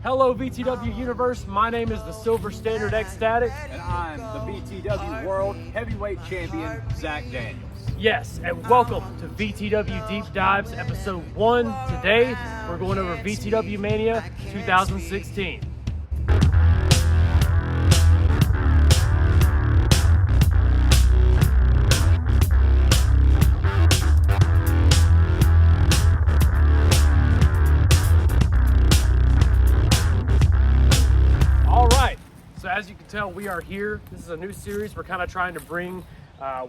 Hello VTW Universe, my name is the Silver Standard Xstatic. And I'm the VTW World Heavyweight Champion, Zakk Daniels. Yes, and welcome to VTW Deep Dives Episode 1. Today, we're going over VTW Mania 2016. So as you can tell, we are here. This is a new series we're kind of trying to bring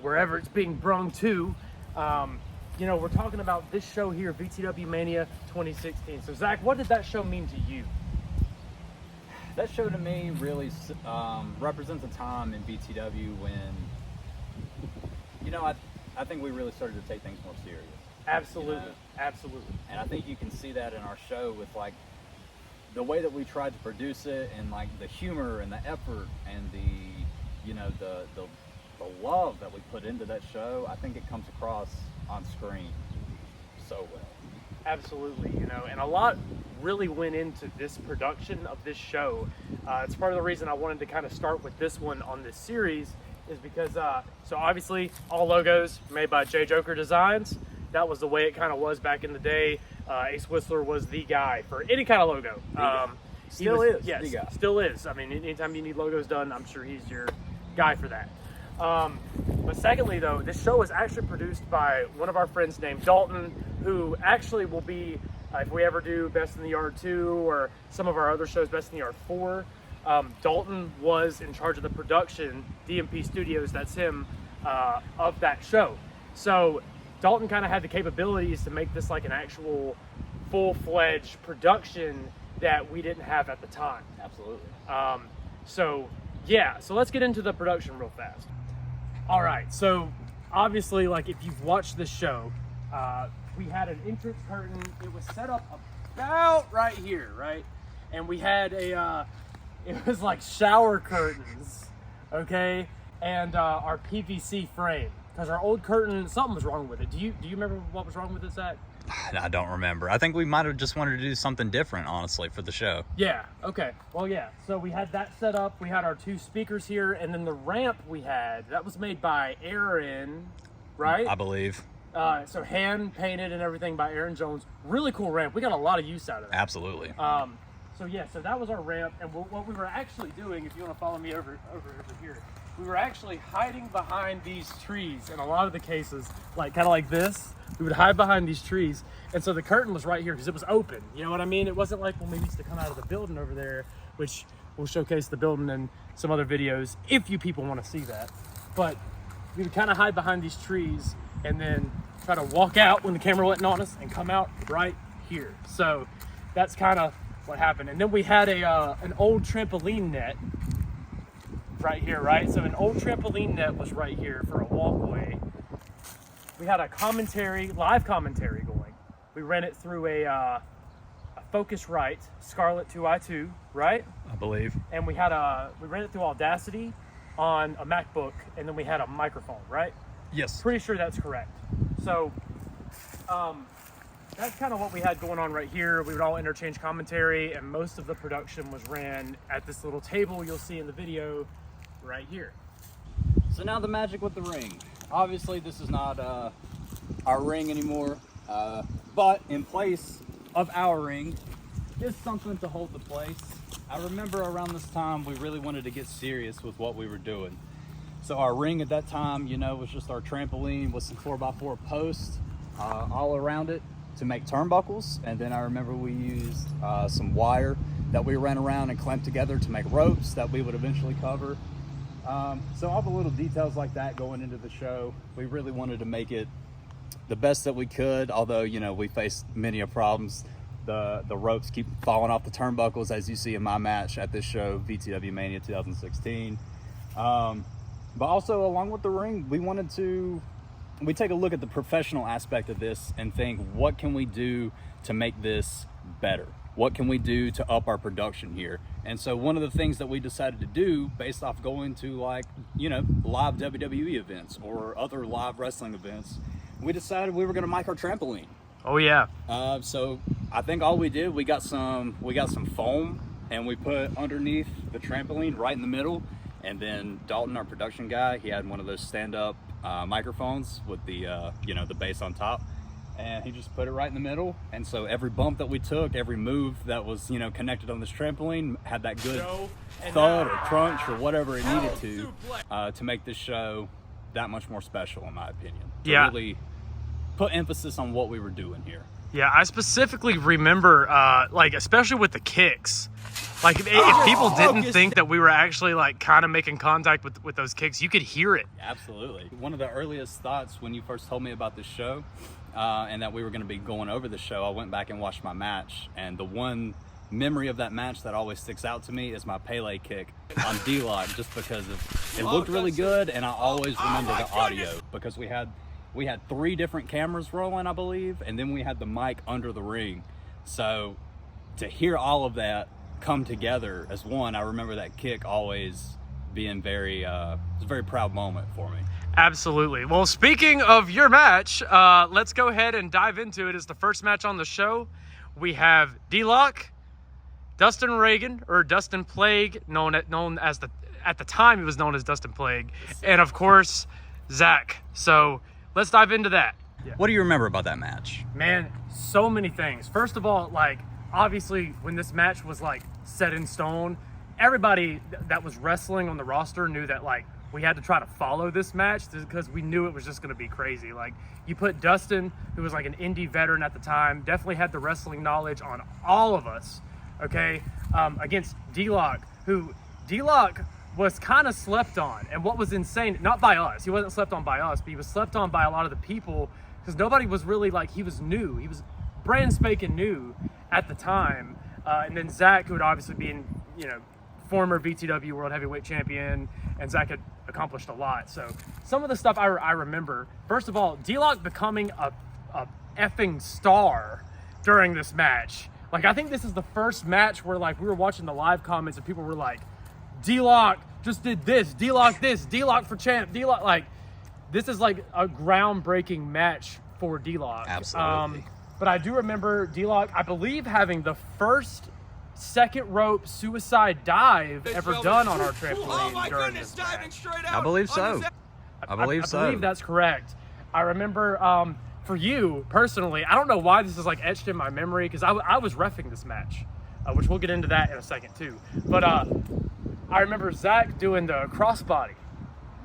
wherever it's being brung to. You know, we're talking about this show here, VTW Mania 2016. So Zakk, what did that show mean to you? That show to me really represents a time in VTW when, you know, I think we really started to take things more serious. Absolutely, you know? Absolutely. And I think you can see that in our show with like the way that we tried to produce it, and like the humor and the effort and the, you know, the love that we put into that show. I think it comes across on screen so well. Absolutely, you know, and a lot really went into this production of this show. It's part of the reason I wanted to kind of start with this one on this series is because, so obviously all logos made by J. Joker Designs. That was the way it kind of was back in the day. Ace Whistler was the guy for any kind of logo. Still is. Yes, the guy. Still is. I mean, anytime you need logos done, I'm sure he's your guy for that. But secondly, though, this show was actually produced by one of our friends named Dalton, who actually will be, if we ever do Best in the Yard 2 or some of our other shows, Best in the Yard 4, Dalton was in charge of the production, DMP Studios, that's him, of that show. So Dalton kind of had the capabilities to make this like an actual full-fledged production that we didn't have at the time. Absolutely. So yeah, so let's get into the production real fast. All right, so obviously, like if you've watched this show, we had an entrance curtain. It was set up about right here, right? And we had a, it was like shower curtains, okay? And our PVC frame. Because our old curtain, something was wrong with it. Do you remember what was wrong with it, Zakk? I don't remember. I think we might have just wanted to do something different, honestly, for the show. Yeah, okay. Well, yeah. So we had that set up. We had our two speakers here. And then the ramp we had, that was made by Aaron, right? I believe. So hand-painted and everything by Aaron Jones. Really cool ramp. We got a lot of use out of that. Absolutely. So yeah, so that was our ramp. And what we were actually doing, if you want to follow me over here, we were actually hiding behind these trees in a lot of the cases, like kind of like this. We would hide behind these trees, and so the curtain was right here because it was open. You know what I mean? It wasn't like when we used to come out of the building over there, which we'll showcase the building in some other videos if you people want to see that. But we would kind of hide behind these trees and then try to walk out when the camera wasn't on us and come out right here. So that's kind of what happened. And then we had an old trampoline net right here, right? So an old trampoline net was right here for a walkway. We had a live commentary going. We ran it through a Focusrite Scarlett 2i2, right? I believe. And we ran it through Audacity on a MacBook, and then we had a microphone, right? Yes. Pretty sure that's correct. So that's kind of what we had going on right here. We would all interchange commentary, and most of the production was ran at this little table you'll see in the video right here. So now the magic with the ring. Obviously this is not our ring anymore, but in place of our ring is something to hold the place. I remember around this time we really wanted to get serious with what we were doing. So our ring at that time, you know, was just our trampoline with some 4x4 posts all around it to make turnbuckles. And then I remember we used some wire that we ran around and clamped together to make ropes that we would eventually cover. So all the little details like that going into the show, we really wanted to make it the best that we could, although, you know, we faced many problems. The ropes keep falling off the turnbuckles, as you see in my match at this show, VTW Mania 2016. But also, along with the ring, we take a look at the professional aspect of this and think, what can we do to make this better? What can we do to up our production here? And so one of the things that we decided to do, based off going to, like, you know, live WWE events or other live wrestling events, we decided we were going to mic our trampoline. Oh yeah. So I think all we did, we got some foam and we put underneath the trampoline right in the middle. And then Dalton, our production guy, he had one of those stand-up microphones with the the bass on top, and he just put it right in the middle. And so every bump that we took, every move that was connected on this trampoline had that good thud or crunch or whatever it needed to make this show that much more special, in my opinion. To really put emphasis on what we were doing here. Yeah, I specifically remember, especially with the kicks. Like, if people didn't think that we were actually, kind of making contact with those kicks, you could hear it. Absolutely. One of the earliest thoughts when you first told me about this show and that we were going to be going over the show, I went back and watched my match. And the one memory of that match that always sticks out to me is my Pele kick on D-Lock, just because it looked really good, and I always remember the audio because we had 3 different cameras rolling, I believe, and then we had the mic under the ring. So to hear all of that come together as one, I remember that kick always being it's a very proud moment for me. Absolutely. Well, speaking of your match, let's go ahead and dive into it. It's the first match on the show. We have D-Lock, Dustin Reagan, or Dustin Plague, known as at the time he was known as Dustin Plague, and of course Zakk. So let's dive into that. What do you remember about that match? Man, so many things. First of all, obviously when this match was set in stone, everybody that was wrestling on the roster knew that we had to try to follow this match because we knew it was just going to be crazy. You put Dustin, who was an indie veteran at the time, definitely had the wrestling knowledge on all of us, okay, against D-Lock, who D-Lock was kind of slept on. And what was insane, not by us, he wasn't slept on by us, but he was slept on by a lot of the people because nobody was really he was new. He was brand spanking new at the time. And then Zakk, who had obviously been, former VTW World Heavyweight Champion, and Zakk had accomplished a lot. So some of the stuff I remember, first of all, D-Lock becoming a effing star during this match. I think this is the first match where we were watching the live comments and people were like, D-Lock just did this, D-Lock for champ, D-Lock. This is a groundbreaking match for D-Lock. Absolutely. But I do remember D-Lock, I believe, having the first second rope suicide dive ever done on our trampoline during this match. I believe so. I believe that's correct. I remember, for you personally, I don't know why this is etched in my memory because I was reffing this match, which we'll get into that in a second too. But I remember Zakk doing the crossbody.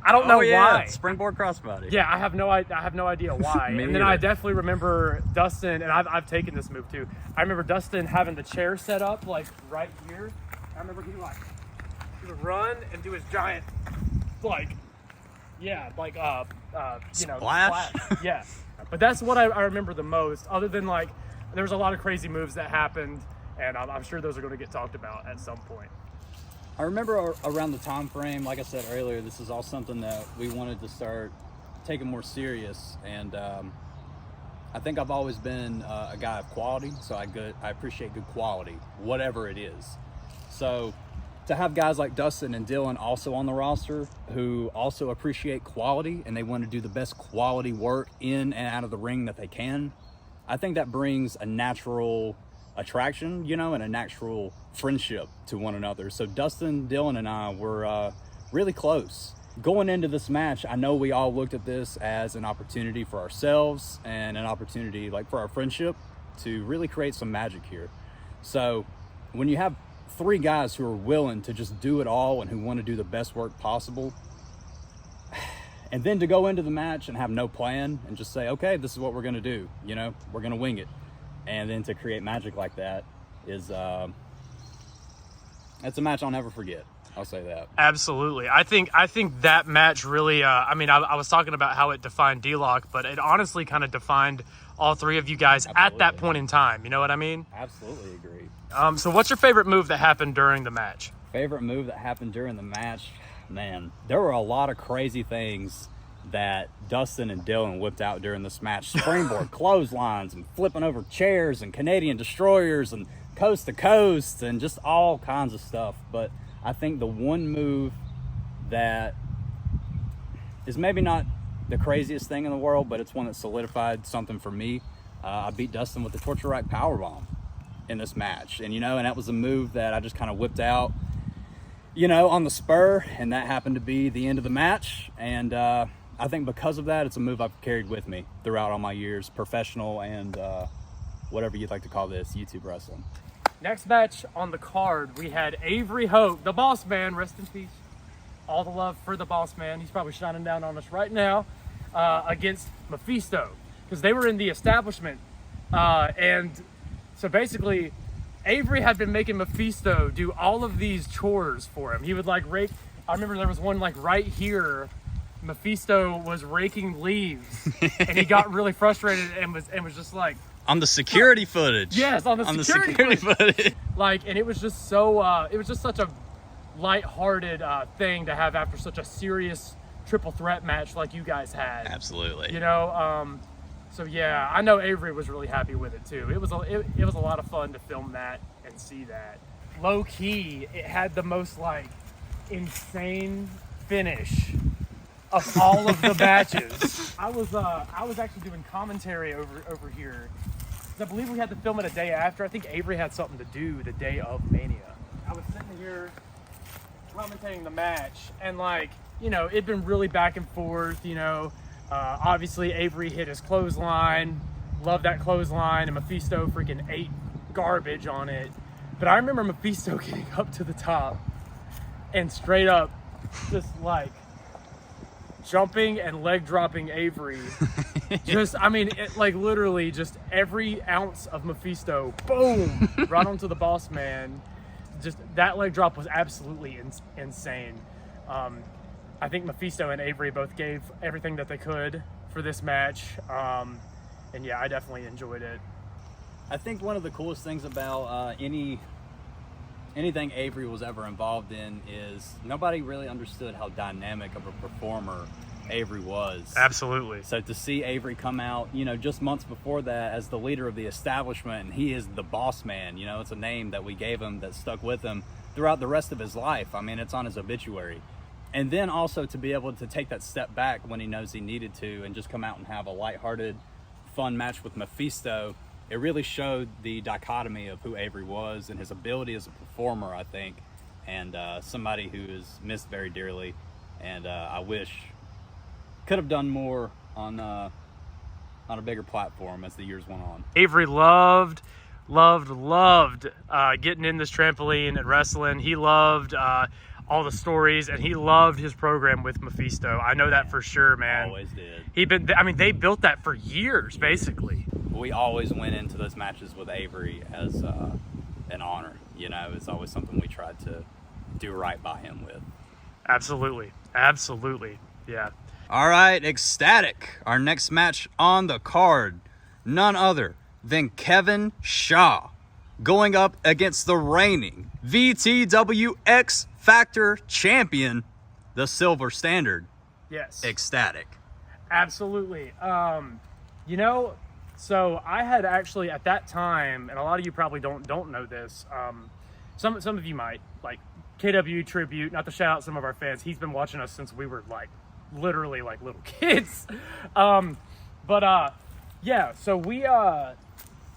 I don't know why. Springboard crossbody. Yeah, I have no idea why. And then I definitely remember Dustin, and I've taken this move too. I remember Dustin having the chair set up right here. I remember he would run and do his giant Splash. splash. Yeah. But that's what I remember the most. Other than there was a lot of crazy moves that happened, and I'm sure those are going to get talked about at some point. I remember around the time frame, like I said earlier, this is all something that we wanted to start taking more serious. And I think I've always been a guy of quality, so I appreciate good quality, whatever it is. So to have guys like Dustin and Dylan also on the roster who also appreciate quality and they want to do the best quality work in and out of the ring that they can, I think that brings a natural attraction, and a natural friendship to one another. So Dustin, Dylan, and I were really close. Going into this match, I know we all looked at this as an opportunity for ourselves and an opportunity for our friendship to really create some magic here. So when you have 3 guys who are willing to just do it all and who want to do the best work possible, and then to go into the match and have no plan and just say, okay, this is what we're going to do, we're going to wing it. And then to create magic like that is, it's a match I'll never forget. I'll say that. Absolutely. I think that match really, I was talking about how it defined D-Lock, but it honestly kind of defined all 3 of you guys at that point in time. You know what I mean? Absolutely agree. So what's your favorite move that happened during the match? Favorite move that happened during the match? Man, there were a lot of crazy things that Dustin and Dylan whipped out during this match. Springboard clotheslines and flipping over chairs and Canadian destroyers and coast to coast and just all kinds of stuff. But I think the one move that is maybe not the craziest thing in the world, but it's one that solidified something for me. I beat Dustin with the torture rack powerbomb. in this match. And, and that was a move that I just kind of whipped out, on the spur, and that happened to be the end of the match. And I think because of that, it's a move I've carried with me throughout all my years, professional and whatever you'd like to call this, YouTube wrestling. Next match on the card, we had Avery Hope, the boss man, rest in peace. All the love for the boss man. He's probably shining down on us right now, against Mephisto, because they were in the establishment. And so basically, Avery had been making Mephisto do all of these chores for him. He would like rake. I remember there was one like right here. Mephisto was raking leaves, and he got really frustrated and was just like, on the security footage. Yes, on the security footage. Like, and it was just so, it was just such a lighthearted thing to have after such a serious triple threat match like you guys had. Absolutely. So yeah, I know Avery was really happy with it too. It was a lot of fun to film that and see that. Low key, it had the most like insane finish of all of the matches. I was actually doing commentary over here. I believe we had to film it a day after. I think Avery had something to do the day of Mania. I was sitting here commentating the match, and like, it'd been really back and forth, obviously Avery hit his clothesline, loved that clothesline, and Mephisto freaking ate garbage on it. But I remember Mephisto getting up to the top and straight up just like jumping and leg dropping Avery. Literally just every ounce of Mephisto, boom, right onto the boss man. Just that leg drop was absolutely insane. I think Mephisto and Avery both gave everything that they could for this match. And yeah, I definitely enjoyed it. I think one of the coolest things about anything Avery was ever involved in is nobody really understood how dynamic of a performer Avery was. Absolutely. So to see Avery come out, just months before that as the leader of the establishment, and he is the boss man, it's a name that we gave him that stuck with him throughout the rest of his life. I mean, it's on his obituary. And then also to be able to take that step back when he knows he needed to and just come out and have a lighthearted, fun match with Mephisto, it really showed the dichotomy of who Avery was and his ability as a performer, I think, and somebody who is missed very dearly. And I wish could have done more on a bigger platform as the years went on. Avery loved getting in this trampoline and wrestling. He loved all the stories, and he loved his program with Mephisto. I know that for sure, man. Always did. They built that for years, basically. We always went into those matches with Avery as an honor. It's always something we tried to do right by him with. Absolutely, yeah. All right, Xstatic. Our next match on the card, none other than Kevin Shaw going up against the reigning VTW X Factor champion, the Silver Standard. Yes. Xstatic. Absolutely. So I had actually at that time, and a lot of you probably don't know this. Some of you might, like KW Tribute, not to shout out some of our fans. He's been watching us since we were like literally like little kids. Yeah, so we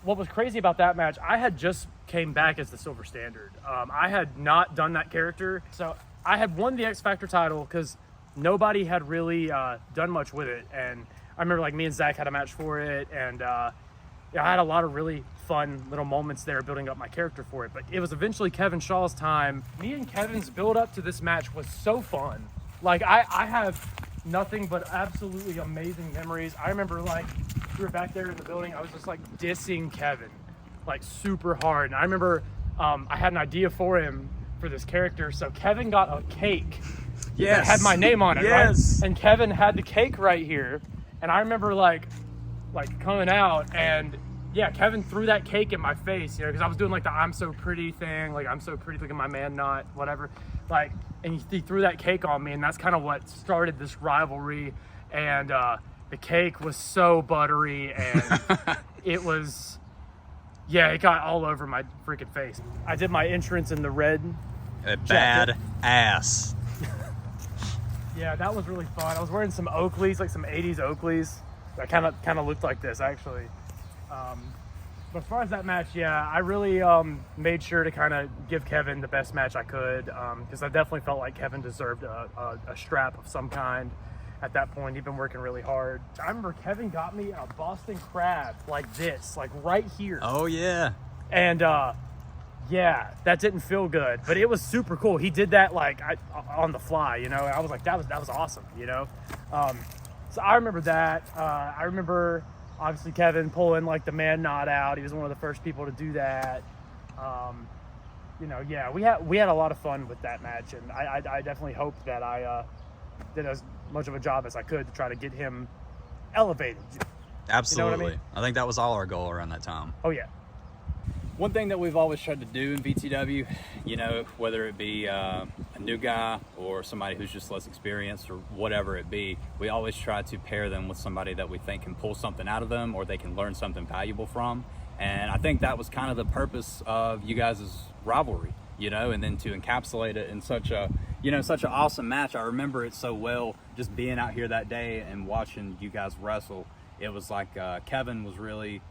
what was crazy about that match, I had just came back as the Silver Standard. I had not done that character, so I had won the X Factor title because nobody had really done much with it. And I remember like me and Zakk had a match for it, and I had a lot of really fun little moments there building up my character for it. But it was eventually Kevin Shaw's time. Me and Kevin's build up to this match was so fun. Like I have nothing but absolutely amazing memories. I remember like we were back there in the building, I was just like dissing Kevin like super hard. And I remember I had an idea for him for this character. So Kevin got a cake that had my name on it, right? And Kevin had the cake right here. And I remember like coming out, and yeah, Kevin threw that cake in my face, because I was doing like the I'm so pretty thing, like I'm so pretty, look at my man nut, whatever. Like, and he threw that cake on me, and that's kind of what started this rivalry. And the cake was so buttery, and it was, it got all over my freaking face. I did my entrance in the red Bad ass. Yeah, that was really fun. I was wearing some Oakleys, like some 80s Oakleys. That kind of looked like this, actually. But as far as that match, yeah, I really made sure to kind of give Kevin the best match I could, because I definitely felt like Kevin deserved a strap of some kind at that point. He'd been working really hard. I remember Kevin got me a Boston Crab like this, like right here. Oh, yeah. And yeah, that didn't feel good, but it was super cool. He did that like on the fly, you know. I was like, that was awesome, you know. So I remember that. I remember obviously Kevin pulling like the man knot out. He was one of the first people to do that. You know, yeah, we had a lot of fun with that match, and I definitely hope that I did as much of a job as I could to try to get him elevated. Absolutely. You know what I mean? I think that was all our goal around that time. Oh yeah. One thing that we've always tried to do in VTW, you know, whether it be a new guy or somebody who's just less experienced or whatever it be, we always try to pair them with somebody that we think can pull something out of them or they can learn something valuable from. And I think that was kind of the purpose of you guys' rivalry, you know, and then to encapsulate it in such a, you know, such an awesome match. I remember it so well, just being out here that day and watching you guys wrestle. It was like Kevin was really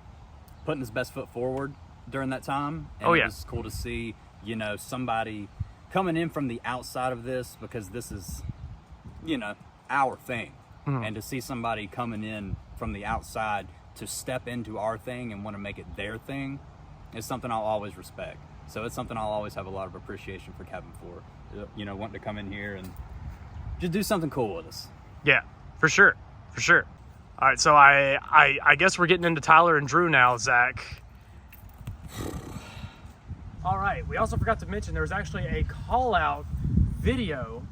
putting his best foot forward during that time, and Oh, yeah. It was cool to see, you know, somebody coming in from the outside of this, because this is, you know, our thing. And to see somebody coming in from the outside to step into our thing and want to make it their thing is something I'll always respect. So it's something I'll always have a lot of appreciation for Kevin for, you know, wanting to come in here and just do something cool with us. Yeah, for sure. All right, so I guess we're getting into Tyler and Drew now, Zach. All right, we also forgot to mention there was actually a call-out video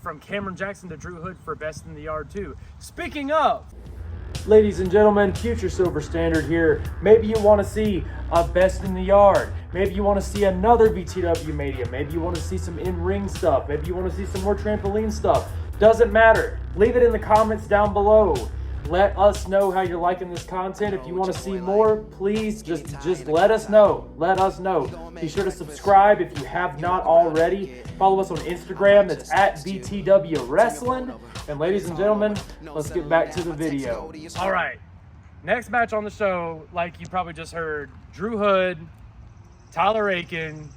from Cameron Jackson to Drew Hood for Best in the Yard too. Speaking of, ladies and gentlemen, future Silver Standard here. Maybe you want to see a Best in the Yard. Maybe you want to see another VTW Mania. Maybe you want to see some in-ring stuff. Maybe you want to see some more trampoline stuff. Doesn't matter. Leave it in the comments down below. Let us know how you're liking this content. If you want to see more, please just let us know. Let us know. Be sure to subscribe if you have not already. Follow us on Instagram. That's at VTW Wrestling. And ladies and gentlemen, let's get back to the video. All right. Next match on the show, like you probably just heard, Drew Hood, Tyler Aiken,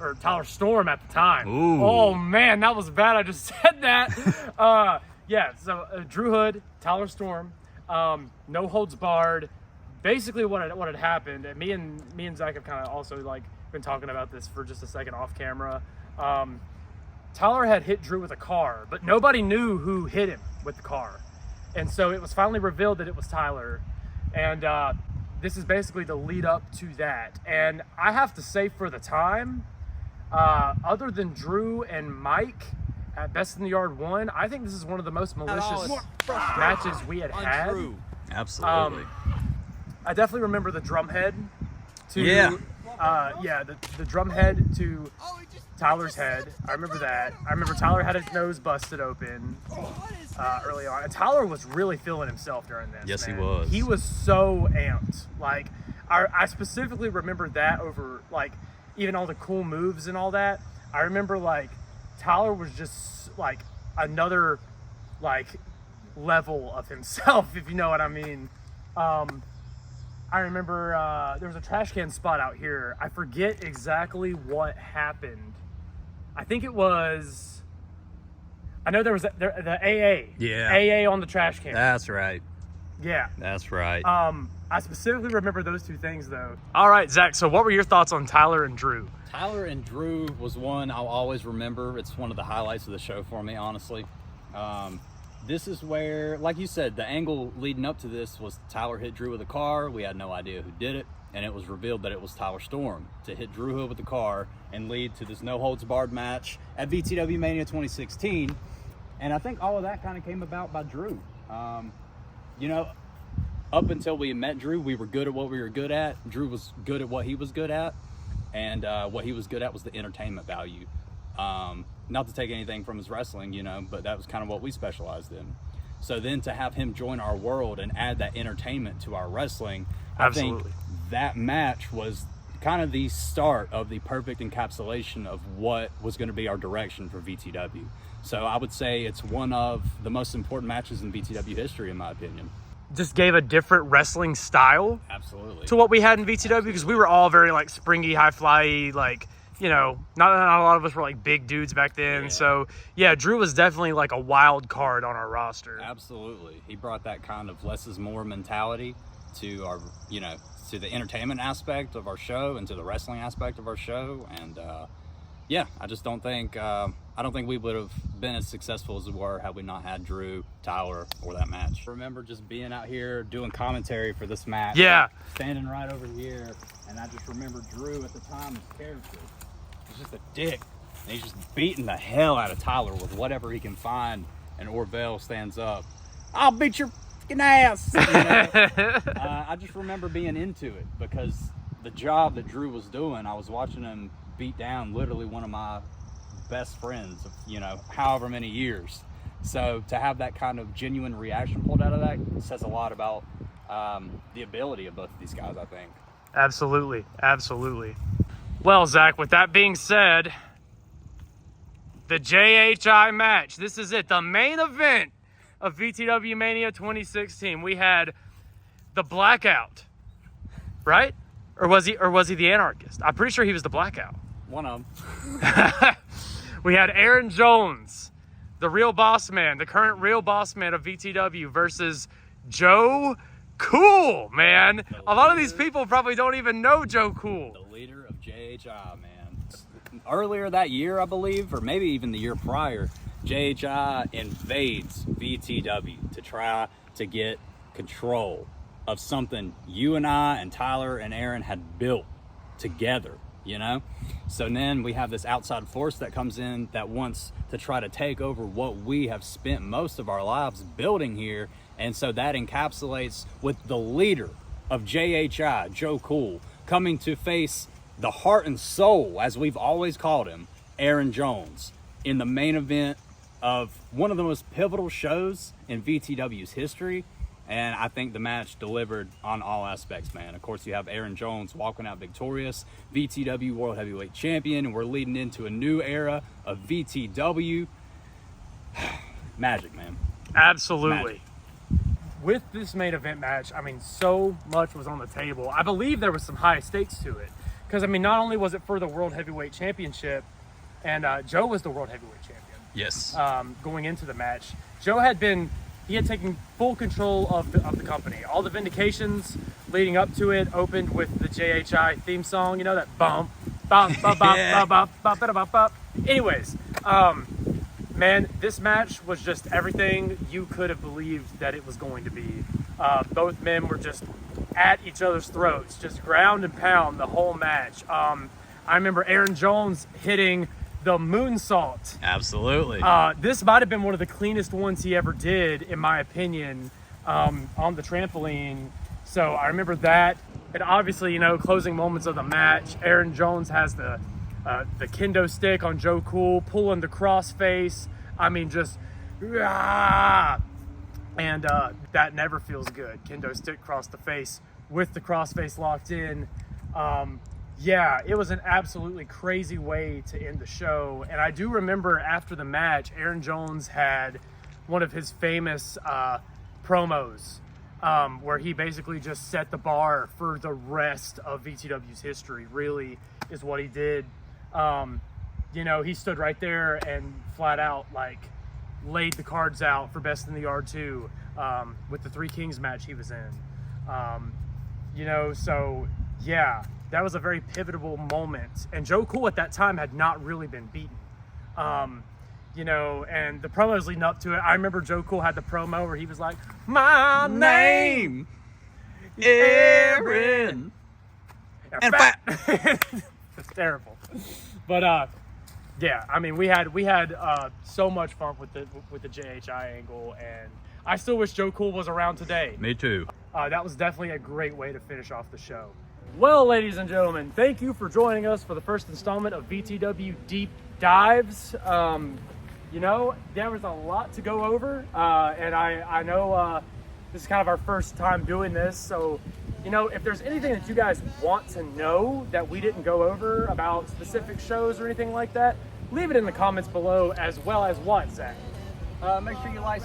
or Tyler Storm at the time. Ooh. Oh man, that was bad. I just said that. Yeah, so Drew Hood, Tyler Storm, no holds barred. Basically, what had happened, and me and Zach have kind of also like been talking about this for just a second off camera. Tyler had hit Drew with a car, but nobody knew who hit him with the car, and so it was finally revealed that it was Tyler. And this is basically the lead up to that. And I have to say, for the time, other than Drew and Mike at Best in the Yard 1, I think this is one of the most malicious matches we had had. Absolutely. I definitely remember the drum head to the drum head to Tyler's head. I remember that. I remember Tyler had his nose busted open early on. And Tyler was really feeling himself during this. Yes, man. he was. He was so amped. Like, I specifically remember that over like even all the cool moves and all that. I remember like Tyler was just like another like level of himself, if you know what I mean. I remember there was a trash can spot out here. I forget exactly what happened. I think it was, I know there was the AA. Yeah. AA on the trash can. That's right. Yeah. That's right. I specifically remember those two things though. All right, Zach, so what were your thoughts on Tyler and Drew? Tyler and Drew was one I'll always remember. It's one of the highlights of the show for me, honestly. This is where, like you said, the angle leading up to this was Tyler hit Drew with a car. We had no idea who did it, and it was revealed that it was Tyler Storm to hit Drew Hood with the car and lead to this no-holds-barred match at VTW Mania 2016. And I think all of that kind of came about by Drew. You know, up until we met Drew, we were good at what we were good at. Drew was good at what he was good at. And what he was good at was the entertainment value. Not to take anything from his wrestling, you know, but that was kind of what we specialized in. So then to have him join our world and add that entertainment to our wrestling, Absolutely. I think that match was kind of the start of the perfect encapsulation of what was going to be our direction for VTW. So I would say it's one of the most important matches in VTW history, in my opinion. just gave a different wrestling style Absolutely. to what we had in VTW, because we were all very like springy, high flyy, like, you know, not a lot of us were like big dudes back then. Yeah. So yeah, Drew was definitely like a wild card on our roster. Absolutely. He brought that kind of less is more mentality to our, you know, to the entertainment aspect of our show and to the wrestling aspect of our show. And yeah, I just don't think I don't think we would have been as successful as we were had we not had Drew, Tyler, or that match. I remember just being out here doing commentary for this match. Yeah. Standing right over here, and I just remember Drew at the time, his character was just a dick. And he's just beating the hell out of Tyler with whatever he can find, and Orville stands up. I'll beat your fucking ass! You know? I just remember being into it because the job that Drew was doing, I was watching him beat down literally one of my best friends of, you know, however many years. So to have that kind of genuine reaction pulled out of that says a lot about the ability of both of these guys, I think. Absolutely. Absolutely. Well, Zach, with that being said, the JHI match, this is it, the main event of VTW Mania 2016. We had the Blackout, right? Or was he the Anarchist? I'm pretty sure he was the Blackout. One of them. We had Aaron Jones, the real boss man, the current real boss man of VTW, versus Joe Cool, man. A lot of these people probably don't even know Joe Cool. The leader of JHI, man. Earlier that year, I believe, or maybe even the year prior, JHI invades VTW to try to get control of something you and I and Tyler and Aaron had built together, you know? So then we have this outside force that comes in that wants to try to take over what we have spent most of our lives building here. And so that encapsulates with the leader of JHI, Joe Cool, coming to face the heart and soul, as we've always called him, Aaron Jones, in the main event of one of the most pivotal shows in VTW's history. And I think the match delivered on all aspects, man. Of course, you have Aaron Jones walking out victorious, VTW World Heavyweight Champion, and we're leading into a new era of VTW. Magic, man. Absolutely. Magic. With this main event match, I mean, so much was on the table. I believe there was some high stakes to it. Because, I mean, not only was it for the World Heavyweight Championship, and Joe was the World Heavyweight Champion. Yes. Going into the match. Joe had taken full control of the company. All the vindications leading up to it opened with the JHI theme song, you know, that bump, bump, bump, bump, bump, bump, bump, bump, bump. Anyways, man, this match was just everything you could have believed that it was going to be. Both men were just at each other's throats, just ground and pound the whole match. I remember Aaron Jones hitting the moonsault. Absolutely. This might have been one of the cleanest ones he ever did, in my opinion, on the trampoline. So I remember that. And obviously, you know, closing moments of the match, Aaron Jones has the kendo stick on Joe Cool, pulling the crossface. I mean, just, and that never feels good. Kendo stick across the face with the crossface locked in. Yeah, it was an absolutely crazy way to end the show. And I do remember after the match, Aaron Jones had one of his famous promos where he basically just set the bar for the rest of VTW's history, really, is what he did. You know, he stood right there and flat out, like, laid the cards out for Best in the Yard 2 with the Three Kings match he was in. You know, so, yeah. That was a very pivotal moment. And Joe Cool at that time had not really been beaten. You know, and the promos leading up to it, I remember Joe Cool had the promo where he was like, "My name, Aaron." And it's terrible. But yeah, I mean, we had so much fun with the JHI angle, and I still wish Joe Cool was around today. Me too. That was definitely a great way to finish off the show. Well, ladies and gentlemen, thank you for joining us for the first installment of VTW Deep Dives. You know, there was a lot to go over, and I know this is kind of our first time doing this, so, you know, if there's anything that you guys want to know that we didn't go over about specific shows or anything like that, leave it in the comments below, as well as what, Zach? Make sure you like,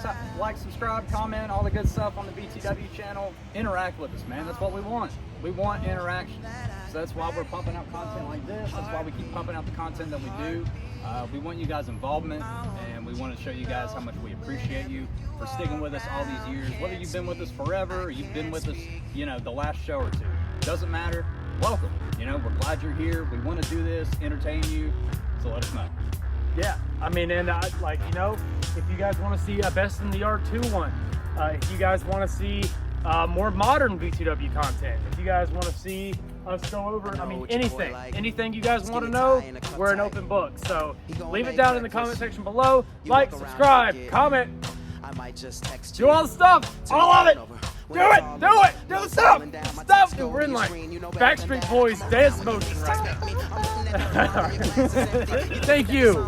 subscribe, comment, all the good stuff on the VTW channel. Interact with us, man. That's what we want. We want interaction. So that's why we're pumping out content like this. That's why we keep pumping out the content that we do. We want you guys' involvement, and we want to show you guys how much we appreciate you for sticking with us all these years. Whether you've been with us forever or you've been with us, you know, the last show or two, doesn't matter. Welcome. You know, we're glad you're here. We want to do this, entertain you. So let us know. Yeah, I mean, and like, you know, if you guys want to see a Best in the Yard 2 one, if you guys want to see more modern VTW content, if you guys want to see us go over, I mean, anything you guys want to know, we're an open book. So leave it down in the comment section below. Like, subscribe, comment, do all the stuff, all of it. Do the stuff. Stop. We're in like Backstreet Boys dance motion right now. Thank you.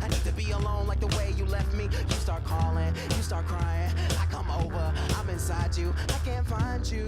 I need to be alone like the way you left me. You start calling, you start crying. I come over, I'm inside you. I can't find you.